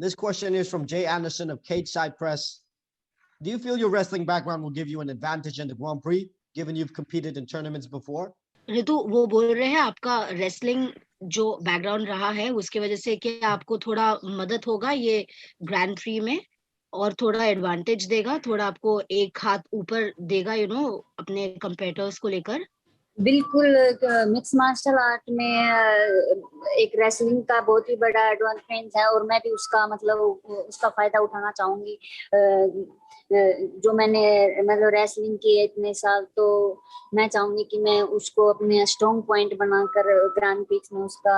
This question is from Jay Anderson of Cage Side Press. Do you feel your wrestling background will give you an advantage in the Grand Prix, given you've competed in tournaments before? ऋतु वो बोल रहे हैं आपका wrestling जो background रहा है उसके वजह से क्या आपको थोड़ा मदद होगा ये ग्रैंड प्री में और थोड़ा एडवांटेज देगा, थोड़ा आपको एक हाथ ऊपर देगा अपने कंपेटिटर्स को लेकर? बिल्कुल, मिक्स मार्शल आर्ट में एक रेसलिंग का बहुत ही बड़ा एडवांटेज है और मैं भी उसका उसका फायदा उठाना चाहूंगी। जो मैंने रेसलिंग की है इतने साल, तो मैं चाहूंगी कि मैं उसको अपने स्ट्रॉन्ग पॉइंट बनाकर ग्रैंड प्रिक्स में उसका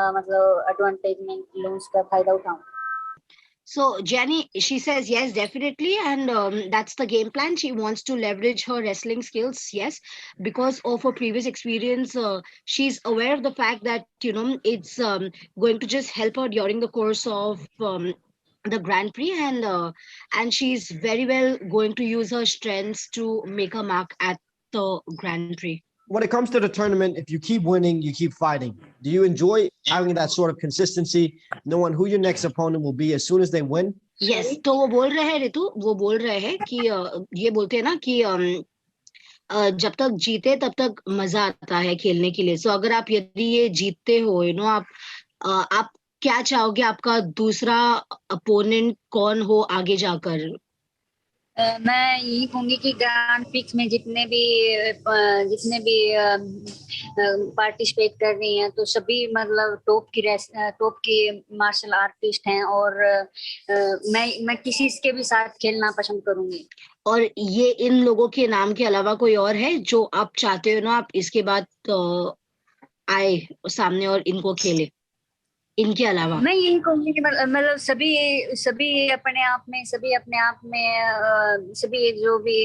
एडवांटेज में लूं, उसका फायदा उठाऊं। So Jenny, she says yes, definitely, and that's the game plan. She wants to leverage her wrestling skills, yes, because of her previous experience. She's aware of the fact that it's going to just help her during the course of the Grand Prix, and she's very well going to use her strengths to make a mark at the Grand Prix. When it comes to the tournament, if you keep winning, you keep fighting. Do you enjoy having that sort of consistency, knowing who your next opponent will be as soon as they win? Yes, तो वो बोल रहे हैं ऋतु, वो बोल रहे हैं कि ये बोलते हैं ना कि जब तक जीते तब तक मजा आता है खेलने के लिए। सो अगर आप यदि ये जीतते हो आप क्या चाहोगे आपका दूसरा अपोनेंट कौन हो आगे जाकर? मैं यही कहूंगी कि ग्रैंड प्रिक्स में जितने भी पार्टिसिपेट कर रही हैं तो सभी टॉप की मार्शल आर्टिस्ट हैं और मैं किसी के भी साथ खेलना पसंद करूंगी। और ये इन लोगों के नाम के अलावा कोई और है जो आप चाहते हो ना आप इसके बाद आए सामने और इनको खेले? इनके अलावा मैं यही कहूंगी कि सभी अपने आप में सभी जो भी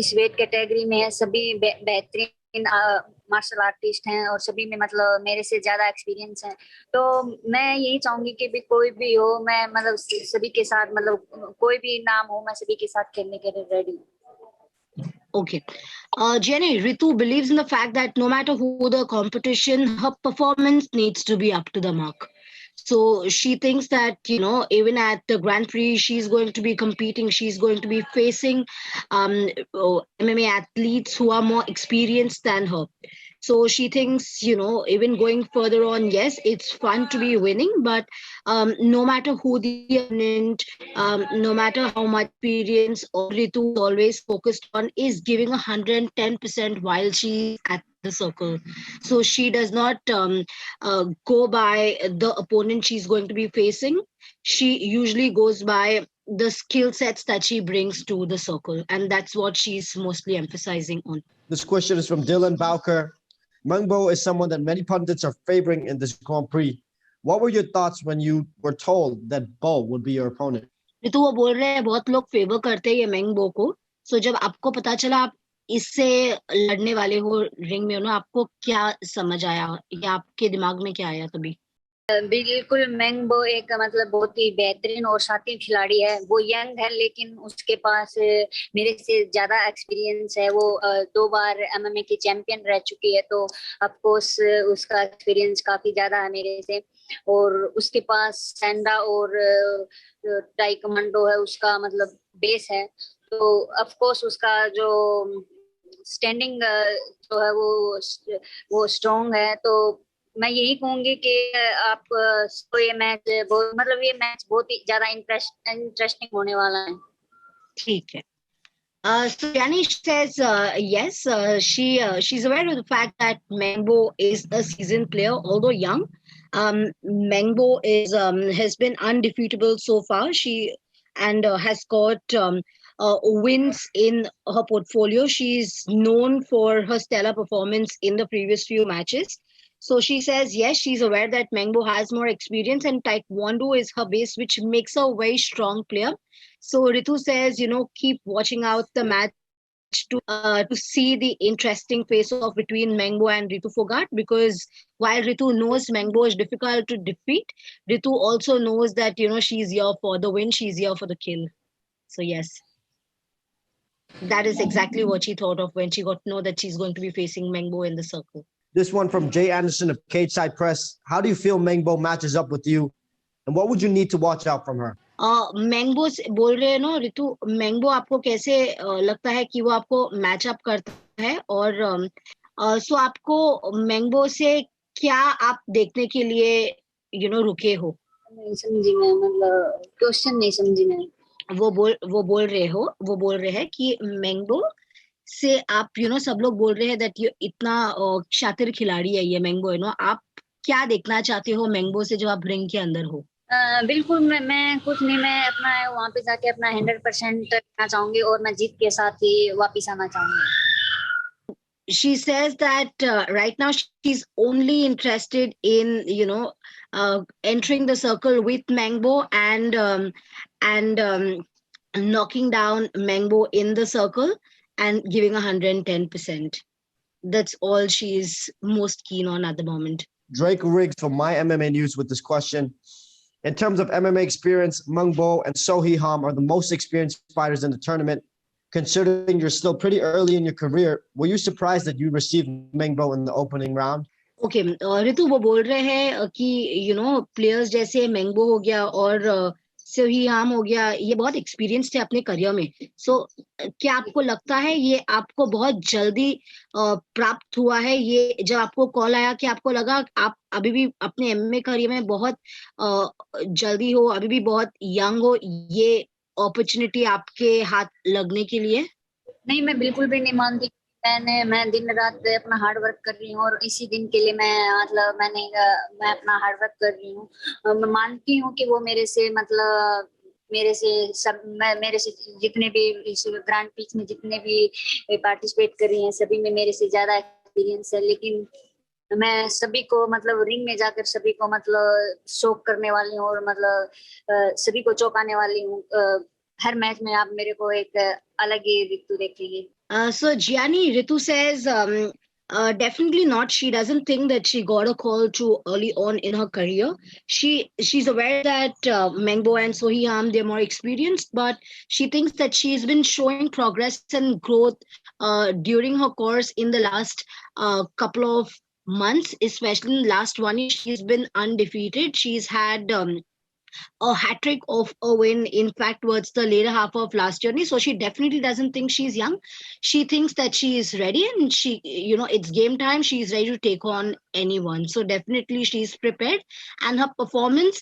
इस वेट कैटेगरी में है सभी बेहतरीन मार्शल आर्टिस्ट हैं और सभी में मेरे से ज्यादा एक्सपीरियंस है। तो मैं यही चाहूंगी कि भी कोई भी हो, मैं सभी के साथ कोई भी नाम हो, मैं सभी के साथ खेलने के लिए रेडी हूँ। Okay. Jenny, Ritu believes in the fact that no matter who the competition, her performance needs to be up to the mark. So she thinks that, even at the Grand Prix, she's going to be competing, she's going to be facing MMA athletes who are more experienced than her. So she thinks, even going further on, yes, it's fun to be winning, but no matter who the opponent, no matter how much experience Ritu is always focused on is giving 110% while she's at the circle. So she does not go by the opponent she's going to be facing. She usually goes by the skill sets that she brings to the circle, and that's what she's mostly emphasizing on. This question is from Dylan Bowker. Mingbo is someone that many pundits are favoring in this Grand Prix. What were your thoughts when you were told that Bo would be your opponent? तो वो बोल रहे हैं बहुत लोग favour करते हैं ये Mingbo को। सो जब आपको पता चला आप इससे लड़ने वाले हो रिंग में आपको क्या समझ आया या आपके दिमाग में क्या आया तभी? बिल्कुल, Mingbo एक बहुत ही बेहतरीन और शातिर खिलाड़ी है। वो यंग है लेकिन उसके पास मेरे से ज्यादा एक्सपीरियंस है। वो 2 बार MMA की चैंपियन रह चुकी है, तो ऑफ कोर्स उसका एक्सपीरियंस काफी ज्यादा है मेरे से। और उसके पास सैंडा और टाइकवांडो है, उसका बेस है। तो ऑफ कोर्स उसका जो स्टैंडिंग जो है वो स्ट्रॉन्ग है। तो मैं यही कहूंगी कि आप ये मैच बहुत ही ज्यादा इंटरेस्टिंग होने वाला है। ठीक है। So Janish says yes, she's aware of the fact that Mingbo is a seasoned player, although young. Mingbo has been undefeatable so far. She has got wins in her portfolio. She's known for her stellar performance in the previous few matches. So she says, yes, she's aware that Mingbo has more experience and Taekwondo is her base, which makes her a very strong player. So Ritu says, keep watching out the match to see the interesting face-off between Mingbo and Ritu Phogat, because while Ritu knows Mingbo is difficult to defeat, Ritu also knows that, she's here for the win, she's here for the kill. So yes, that is exactly what she thought of when she got to know that she's going to be facing Mingbo in the circle. This one from Jay Anderson of Cage Side Press. How do you feel Mingbo matches up with you And what would you need to watch out from her? मैंगबो बोल रहे हैं ना ऋतु, मैंगबो आपको कैसे लगता है कि वो आपको मैच अप करता है, और सो आपको मैंगबो से क्या आप देखने के लिए रुके हो? नहीं समझी मैं, मतलब क्वेश्चन नहीं समझी मैं। वो बोल रहे हैं कि मैंगबो से आप सब लोग बोल रहे हैं दैट ये इतना शातिर खिलाड़ी है ये मैंगबो, आप क्या देखना चाहते हो मैंगबो से जब आप रिंग के अंदर हो? बिल्कुल मैं कुछ नहीं, मैं अपना वहां पे जाके अपना 100% करना चाहूंगी और मैं जीत के साथ ही वापिस आना चाहूंगी। She says that right now she's only interested in entering the circle with Mangbo and knocking down Mangbo in the circle and giving 110%. That's all she's most keen on at the moment. Drake Riggs from My MMA News with this question. In terms of MMA experience, Mingbo and Sohee Ham are the most experienced fighters in the tournament. Considering you're still pretty early in your career, were you surprised that you received Mingbo in the opening round? Okay, Ritu वो बोल रहे हैं कि players जैसे मैंगबो हो गया और सोही हाम हो गया, ये बहुत एक्सपीरियंस्ड है अपने करियर में। सो क्या आपको लगता है ये आपको बहुत जल्दी प्राप्त हुआ है? ये जब आपको कॉल आया कि आपको लगा आप अभी भी अपने एमएमए करियर में बहुत जल्दी हो, अभी भी बहुत यंग हो, ये अपॉर्चुनिटी आपके हाथ लगने के लिए? नहीं, मैं बिल्कुल भी नहीं मानती। मैं दिन रात अपना हार्ड वर्क कर रही हूँ और इसी दिन के लिए मैं अपना हार्ड वर्क कर रही हूँ। मैं मानती हूँ कि वो मेरे से जितने भी इस ग्रैंड प्रिक्स में जितने भी पार्टिसिपेट कर रही हैं सभी में मेरे से ज्यादा एक्सपीरियंस है, लेकिन मैं सभी को रिंग में जाकर सभी को शॉक करने वाली हूँ और सभी को चौंकाने वाली हूँ। हर मैच में आप मेरे को एक अलग ही ऋतु देखेंगे। So Gianni, Ritu says definitely not. She doesn't think that she got a call too early on in her career. She's aware that Mengbo and Sohee Ham, they're more experienced, but she thinks that she's been showing progress and growth during her course in the last couple of months, especially in the last 1 year. She's been undefeated. She's had a hat trick of a win, in fact, towards the later half of last journey. So she definitely doesn't think she's young. She thinks that she is ready and it's game time. She's ready to take on anyone. So definitely she's prepared and her performance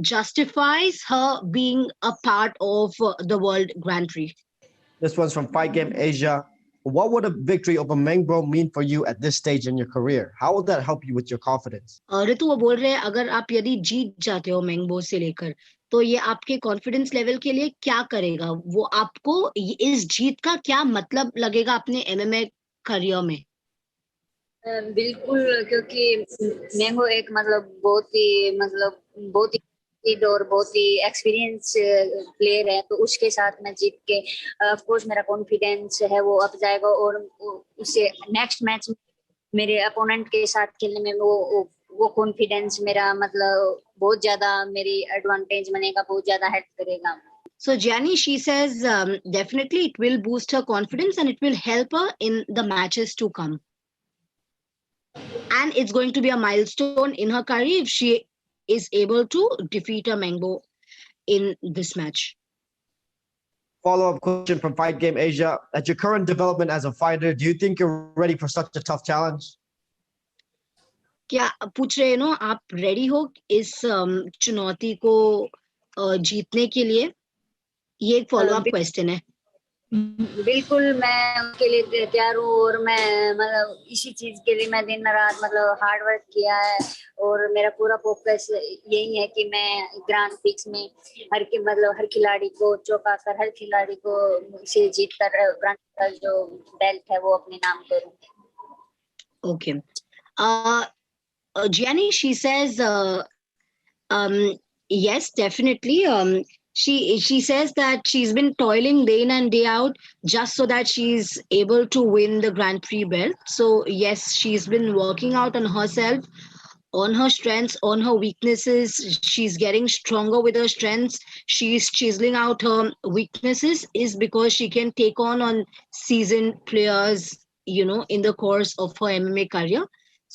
justifies her being a part of the World Grand Prix. This one's from Fight Game Asia. What would a victory over Mingbo mean for you at this stage in your career? How will that help you with your confidence? ऋतु वो बोल रहे हैं अगर आप यदि जीत जाते हो मैंगबो से लेकर तो ये आपके कॉन्फिडेंस लेवल के लिए क्या करेगा? वो आपको इस जीत का क्या मतलब लगेगा अपने एमएमए करियर में? बिल्कुल, क्योंकि मैंगो एक बहुत ही और बहुत ही एक्सपीरियंस प्लेयर है, तो उसके साथ मैं जीत के ऑफ कोर्स मेरा कॉन्फिडेंस है वो अप जाएगा और उससे नेक्स्ट मैच मेरे अपोनेंट के साथ खेलने में वो कॉन्फिडेंस मेरा बहुत ज्यादा मेरी एडवांटेज बनेगा, बहुत ज्यादा हेल्प करेगा। So Gianni, she says definitely it will boost her confidence and it will help her in the matches to come. And it's going to be a milestone in her career if she is able to defeat a Mingbo in this match. Follow-up question from Fight Game Asia. At your current development as a fighter, do you think you're ready for such a tough challenge? क्या पूछ रहे हो आप ready हो इस चुनौती को जीतने के लिए? ये एक फॉलोअप क्वेश्चन है। बिल्कुल, मैं उनके लिए तैयार हूँ और मैं इसी चीज के लिए मैं दिन रात हार्ड वर्क किया है और मेरा पूरा फोकस यही है कि मैं ग्रैंड प्रिक्स में हर खिलाड़ी को चौंका कर हर खिलाड़ी को से जीत कर ग्रैंड का जो बेल्ट है वो अपने नाम करूँ। Okay. Gianni, she says yes, definitely. She says that she's been toiling day in and day out just so that she's able to win the Grand Prix belt. So yes, she's been working out on herself, on her strengths, on her weaknesses. She's getting stronger with her strengths. She's chiseling out her weaknesses is because she can take on seasoned players, in the course of her MMA career.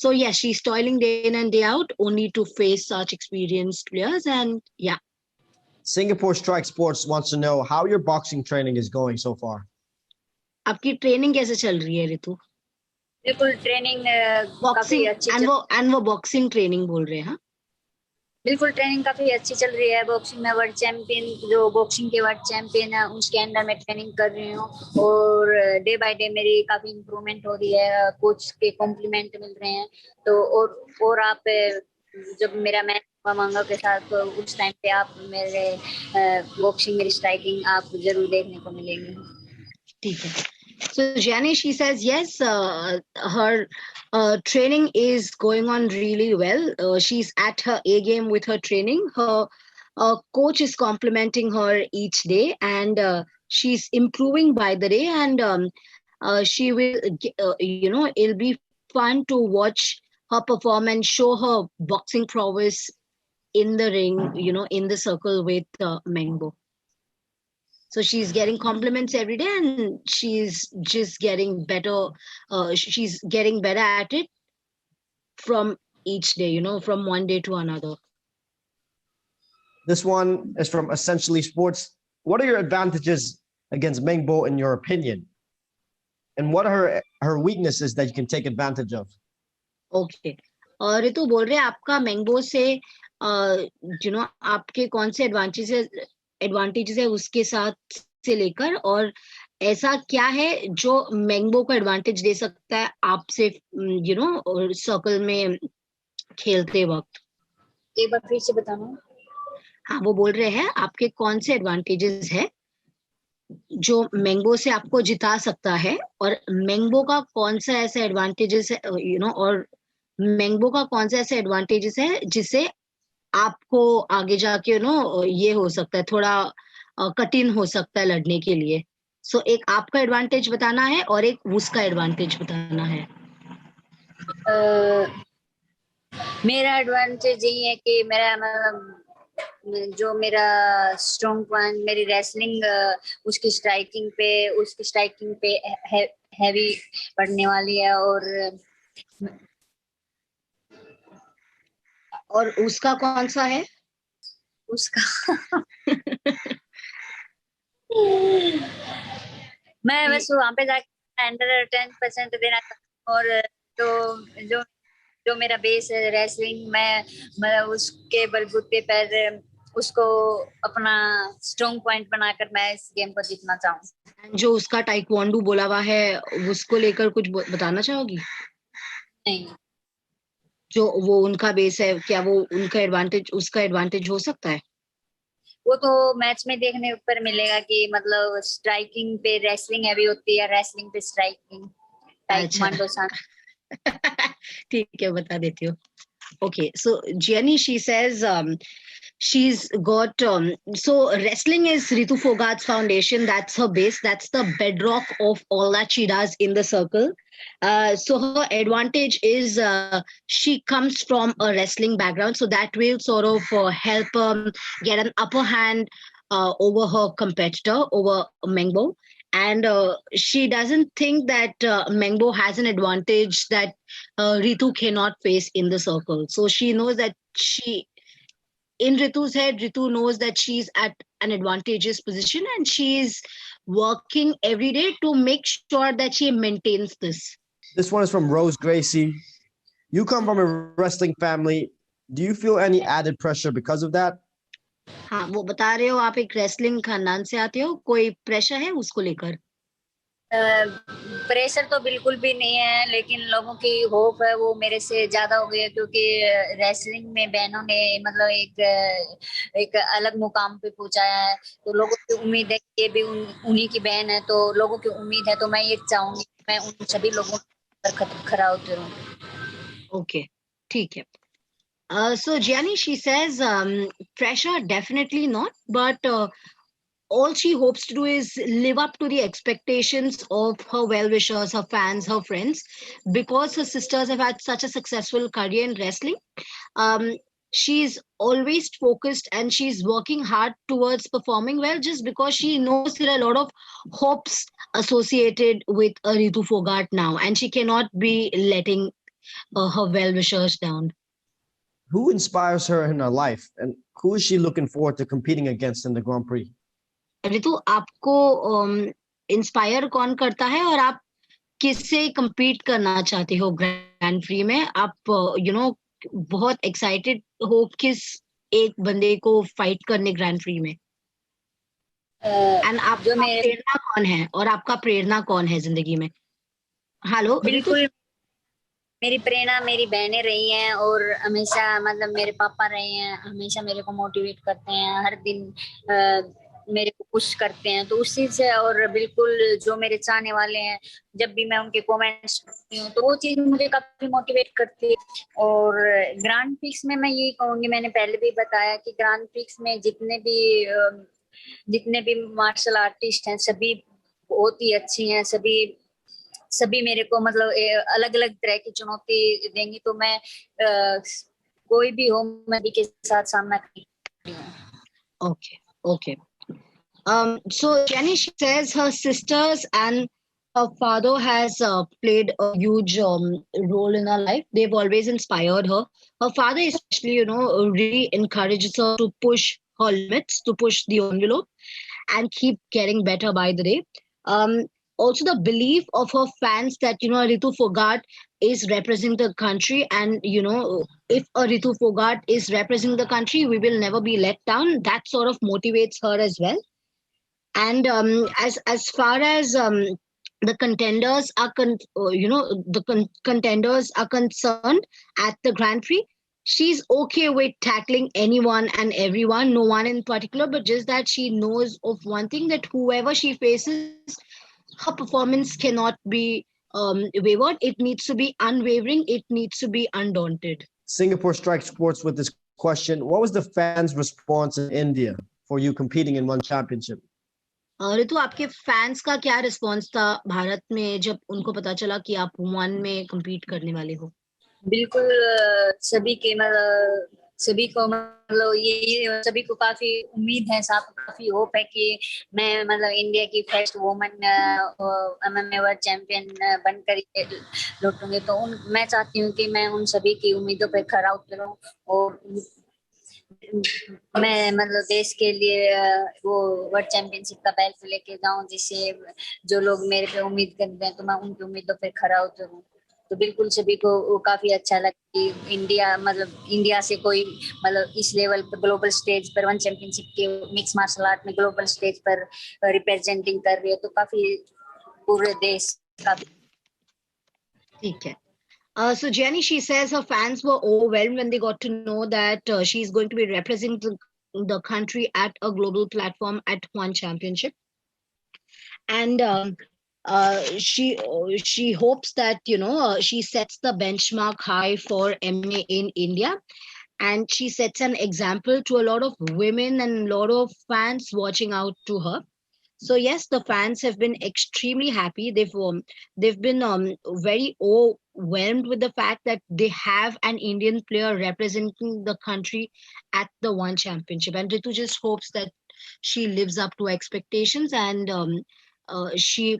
So yeah, she's toiling day in and day out only to face such experienced players. And yeah. Singapore Strike Sports wants to know how your boxing training is going so far. आपकी training कैसे चल रही है ऋतु? बिल्कुल training काफी boxing अच्छी and वो boxing training बोल रहे हैं. हाँ, बिल्कुल ट्रेनिंग काफी अच्छी चल रही है. बॉक्सिंग में वर्ल्ड चैंपियन, जो बॉक्सिंग के वर्ल्ड चैंपियन है, उसके अंडर में ट्रेनिंग कर रही हूँ. और डे बाय डे मेरी काफी इम्प्रूवमेंट हो रही है. कोच के कॉम्प्लीमेंट मिल रहे हैं. तो और आप जब मेरा मैच हुआ मंगो के साथ, तो उस टाइम पे आप मेरे बॉक्सिंग, मेरी स्ट्राइकिंग आप जरूर देखने को मिलेंगे. ठीक है. So Jenny, she says yes, her training is going on really well. She's at her A game with her training. Her coach is complimenting her each day, and she's improving by the day. And she will, it'll be fun to watch her perform and show her boxing prowess in the ring, in the circle with Mingbo. So she's getting compliments every day, and she's just getting better. She's getting better at it from each day, from one day to another. This one is from Essentially Sports. What are your advantages against Mingbo in your opinion? And what are her weaknesses that you can take advantage of? Okay. और ऋतु बोल रहे हैं आपका मैंगबो से आपके कौन से advantages है उसके साथ से लेकर, और ऐसा क्या है जो मैंगबो को एडवांटेज दे सकता है आपसे सर्कल में खेलते वक्त. एक बार फिर से बताना. हाँ, वो बोल रहे हैं आपके कौन से एडवांटेजेस है जो मैंगबो से आपको जिता सकता है, और मैंगबो का कौन सा ऐसा एडवांटेजेस है, और मैंगबो का कौन सा ऐसा एडवांटेजेस है जिससे आपको आगे जाके ये हो सकता है, थोड़ा कठिन हो सकता है लड़ने के लिए. सो एक आपका एडवांटेज बताना है और एक उसका एडवांटेज बताना है. मेरा एडवांटेज यही है कि मेरा मतलब जो मेरा स्ट्रॉन्ग पॉइंट, मेरी रेसलिंग, उसकी स्ट्राइकिंग पे हैवी पड़ने वाली है. और उसका कौन सा है? उसका मैं बस वहां पे जाके अंडर 10% देना चाहूँ. और जो मेरा बेस है रेसलिंग, मैं उसके बलबूते पर उसको अपना स्ट्रॉन्ग पॉइंट बनाकर मैं इस गेम को जीतना चाहूँ. जो उसका टाइक्वांडो बोला हुआ है उसको लेकर कुछ बताना चाहोगी? नहीं, जो वो उनका बेस है, क्या वो उसका एडवांटेज हो सकता है? वो तो मैच में देखने पर मिलेगा कि मतलब स्ट्राइकिंग पे रेसलिंग हैवी होती है, रेसलिंग पे स्ट्राइकिंग. ठीक है, बता देती हूँ. Okay, so Jenny, she says she's got so wrestling is Ritu Phogat's foundation. That's her base. That's the bedrock of all that she does in the circle. So her advantage is she comes from a wrestling background, so that will sort of help get an upper hand over her competitor, over Mingbo. And she doesn't think that Mingbo has an advantage that Ritu cannot face in the circle. So she knows that in Ritu's head, Ritu knows that she's at an advantageous position, and she is working every day to make sure that she maintains this. This one is from Rose Gracie. You come from a wrestling family. Do you feel any added pressure because of that? हाँ, वो बता रहे हो आप एक wrestling खानदान से आते हो, कोई प्रेशर है उसको लेकर? प्रेशर तो बिल्कुल भी नहीं है, लेकिन लोगों की होप है वो मेरे से ज्यादा हो गई है, क्योंकि रेसलिंग में बहनों ने मतलब एक अलग मुकाम पे पहुंचाया है. तो लोगों की उम्मीद है कि ये भी उन्हीं की बहन है, तो लोगों की उम्मीद है, तो मैं ये चाहूंगी मैं उन सभी लोगों पर खरा उतरूं. ओके, ठीक है. So Gianni, she says pressure definitely not, but all she hopes to do is live up to the expectations of her well-wishers, her fans, her friends, because her sisters have had such a successful career in wrestling. She's always focused and she's working hard towards performing well, just because she knows there are a lot of hopes associated with Ritu Phogat now, and she cannot be letting her well-wishers down. Who inspires her in her life, and who is she looking forward to competing against in the Grand Prix? Ritu, आपको inspire कौन करता है और आप किससे compete करना चाहते हो ग्रैंड प्री में? आप बहुत एक्साइटेड हो किस एक बंदे को फाइट करने ग्रैंड प्री में? एंड आपका प्रेरणा कौन है और आपका प्रेरणा कौन है जिंदगी में? हेलो बिल्कुल, मेरी प्रेरणा मेरी बहनें रही हैं और हमेशा मतलब मेरे पापा रहे हैं, हमेशा मेरे को मोटिवेट करते हैं, हर दिन मेरे को पुश करते हैं, तो उस चीज से, और बिल्कुल जो मेरे चाहने वाले हैं, जब भी मैं उनके कमेंट्स करती हूँ तो वो चीज मुझे काफी मोटिवेट करती है। और ग्रैंड प्रिक्स में मैं यही कहूंगी, मैंने पहले भी बताया कि ग्रैंड प्रिक्स में जितने भी मार्शल आर्टिस्ट हैं सभी बहुत ही अच्छी हैं, सभी मेरे को मतलब अलग अलग तरह की चुनौती देंगी, तो मैं कोई भी हो मैं भी के साथ सामना करती हूँ। Okay. So Jenny, she says her sisters and her father has played a huge role in her life. They've always inspired her. Her father especially, really encourages her to push her limits, to push the envelope and keep getting better by the day. Also the belief of her fans that, Ritu Phogat is representing the country, and, if a Ritu Phogat is representing the country, we will never be let down. That sort of motivates her as well. And as far as the contenders are contenders are concerned at the Grand Prix, she's okay with tackling anyone and everyone, no one in particular, but just that she knows of one thing, that whoever she faces, her performance cannot be wavered. It needs to be unwavering. It needs to be undaunted. Singapore strikes sports with this question. What was the fans' response in India for you competing in one championship? ऋतु, आपके fans का क्या response था भारत में जब उनको पता चला कि आप वन में compete करने वाले हो? बिल्कुल, सभी को काफी उम्मीद है, काफी होप है कि मैं मतलब इंडिया की first woman MMA world champion बनकर लौटूंगी। तो मैं चाहती हूँ कि मैं उन सभी की उम्मीदों पर खरा उतरूं और मैं मतलब देश के लिए वो वर्ल्ड चैंपियनशिप का बेल्ट लेके जाऊं, जिससे जो लोग मेरे पे उम्मीद करते हैं तो मैं उनकी उम्मीदों पे खरा उतरूं। तो बिल्कुल सभी को वो काफी अच्छा लगा कि इंडिया से कोई मतलब इस लेवल पर ग्लोबल स्टेज पर वन चैंपियनशिप के मिक्स मार्शल आर्ट में ग्लोबल स्टेज पर रिप्रेजेंटिंग कर रही है, तो काफी पूरे देश काफी ठीक है। So Jenny, she says her fans were overwhelmed when they got to know that she's going to be representing the country at a global platform at one championship, and she hopes that she sets the benchmark high for MMA in India, and she sets an example to a lot of women and a lot of fans watching out to her. So yes, the fans have been extremely happy. They've been very overwhelmed with the fact that they have an Indian player representing the country at the one championship. And Ritu just hopes that she lives up to expectations, and she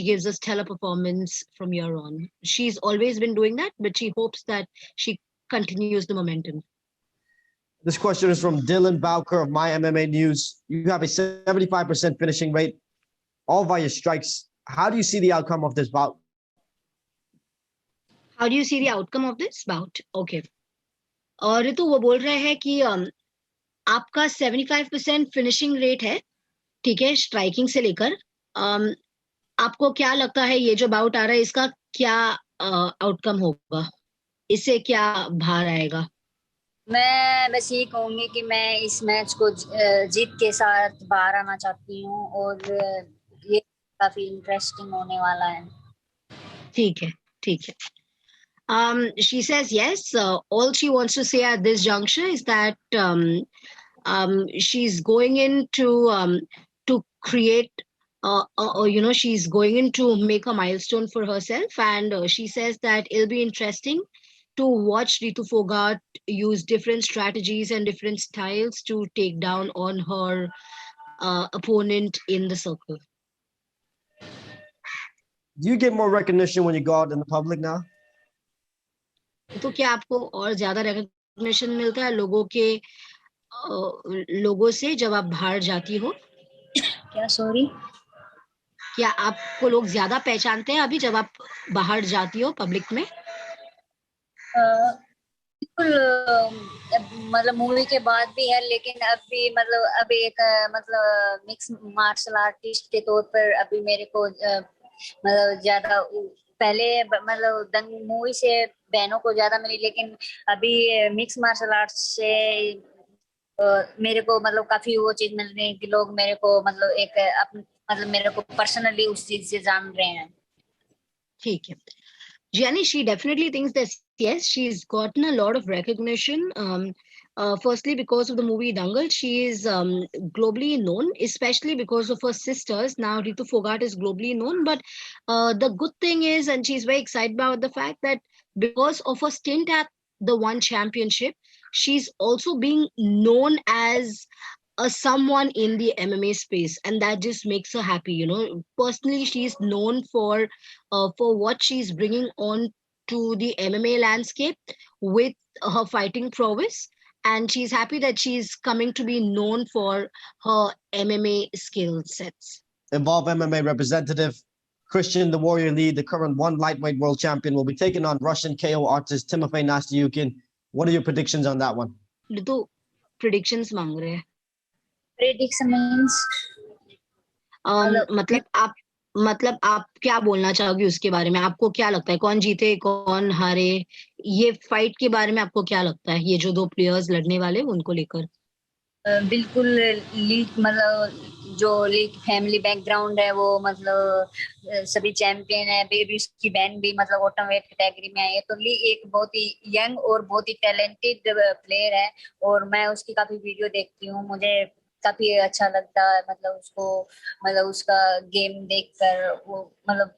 gives a stellar performance from here on. She's always been doing that, but she hopes that she continues the momentum. This question is from Dylan Bowker of My MMA News. You have a 75% finishing rate, all via strikes. How do you see the outcome of this bout? How do you see the outcome of this bout? Okay. और ऋतु वो बोल रहे हैं कि आपका 75% finishing rate है, ठीक है, स्ट्राइकिंग से लेकर। आपको क्या लगता है ये जो बाउट आ रहा है इसका क्या आउटकम होगा, इससे क्या बाहर आएगा? मैं बस ये कहूंगी कि मैं इस मैच को जीत के साथ बाहर आना चाहती हूँ और ये काफी इंटरेस्टिंग होने वाला है। ठीक है, ठीक है। She says yes. All she wants to say at this juncture is that she's going in to create, she's going in to make a milestone for herself, and she says that it'll be interesting to watch Ritu Phogat use different strategies and different styles to take down on her opponent in the circle. Do you get more recognition when you go out in the public now? तो क्या आपको और ज्यादा recognition मिलता है लोगों से जब आप बाहर जाती हो? क्या सॉरी? क्या आपको लोग ज्यादा पहचानते हैं अभी जब आप बाहर जाती हो पब्लिक में? बिल्कुल, मतलब मूवी के बाद भी है, लेकिन अभी मतलब अभी एक मतलब मिक्स मार्शल आर्टिस्ट के तौर पर अभी मेरे को मतलब ज्यादा पहले मतलब दंग मूवी से बहनों को ज्यादा मिली, लेकिन अभी मिक्स मार्शल आर्ट्स से मेरे को मतलब काफी वो चीज मिल रही है कि लोग मेरे को मतलब मतलब मेरे को पर्सनली उस चीज से जान रहे हैं। ठीक है। Gianni, she definitely thinks that yes, she's gotten a lot of recognition. Firstly, because of the movie Dangal, she is globally known, especially because of her sisters. Now, Ritu Phogat is globally known, but the good thing is, and she's very excited about the fact that because of her stint at the One Championship, she's also being known as someone in the MMA space, and that just makes her happy. You know, personally, she's known for what she's bringing on to the MMA landscape with her fighting prowess, and she's happy that she's coming to be known for her MMA skill sets. Evolve MMA representative Christian the Warrior Lee, the current one lightweight world champion, will be taking on Russian KO artist Timofey Nastyukhin. What are your predictions on that one? तो predictions मांग रहे हैं. Prediction means मतलब आप क्या बोलना चाहोगे उसके बारे में? आपको क्या लगता है कौन जीते कौन हारे? ये फाइट के बारे में आपको क्या लगता है, ये जो दो प्लेयर्स लड़ने वाले उनको लेकर? बिल्कुल लीग मतलब जो लीग फैमिली बैकग्राउंड है वो मतलब सभी चैंपियन है, बेबी उसकी बहन भी मतलब एटमवेट कैटेगरी में आई है, तो ली एक बहुत ही यंग और बहुत ही टैलेंटेड प्लेयर है और मैं उसकी काफी वीडियो देखती हूँ, मुझे काफी अच्छा लगता है मतलब उसको मतलब उसका गेम देखकर वो मतलब,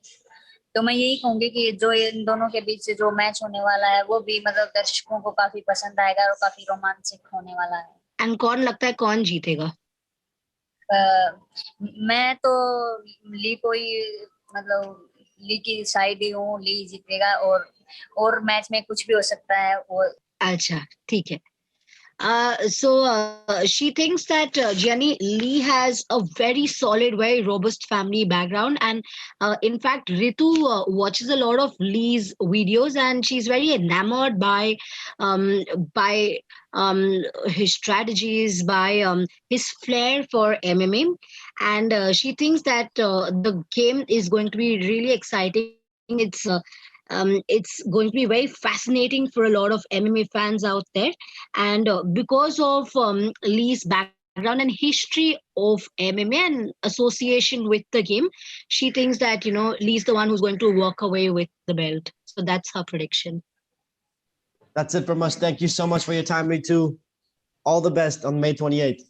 तो मैं यही कहूंगी कि जो इन दोनों के बीच से जो मैच होने वाला है वो भी मतलब दर्शकों को काफी पसंद आएगा और काफी रोमांचक होने वाला है। एंड कौन लगता है कौन जीतेगा? मैं तो ली को ही मतलब ली की साइड ही हूँ, ली जीतेगा और मैच में कुछ भी हो सकता है वो। अच्छा ठीक है. So she thinks that Gianni Lee has a very solid, very robust family background, and in fact, Ritu watches a lot of Lee's videos, and she's very enamored um, by his strategies, by his flair for MMA, and she thinks that the game is going to be really exciting. It's going to be very fascinating for a lot of MMA fans out there. And because of Lee's background and history of MMA and association with the game, she thinks that, you know, Lee's the one who's going to walk away with the belt. So that's her prediction. That's it from us. Thank you so much for your time, Ritu. All the best on May 28th.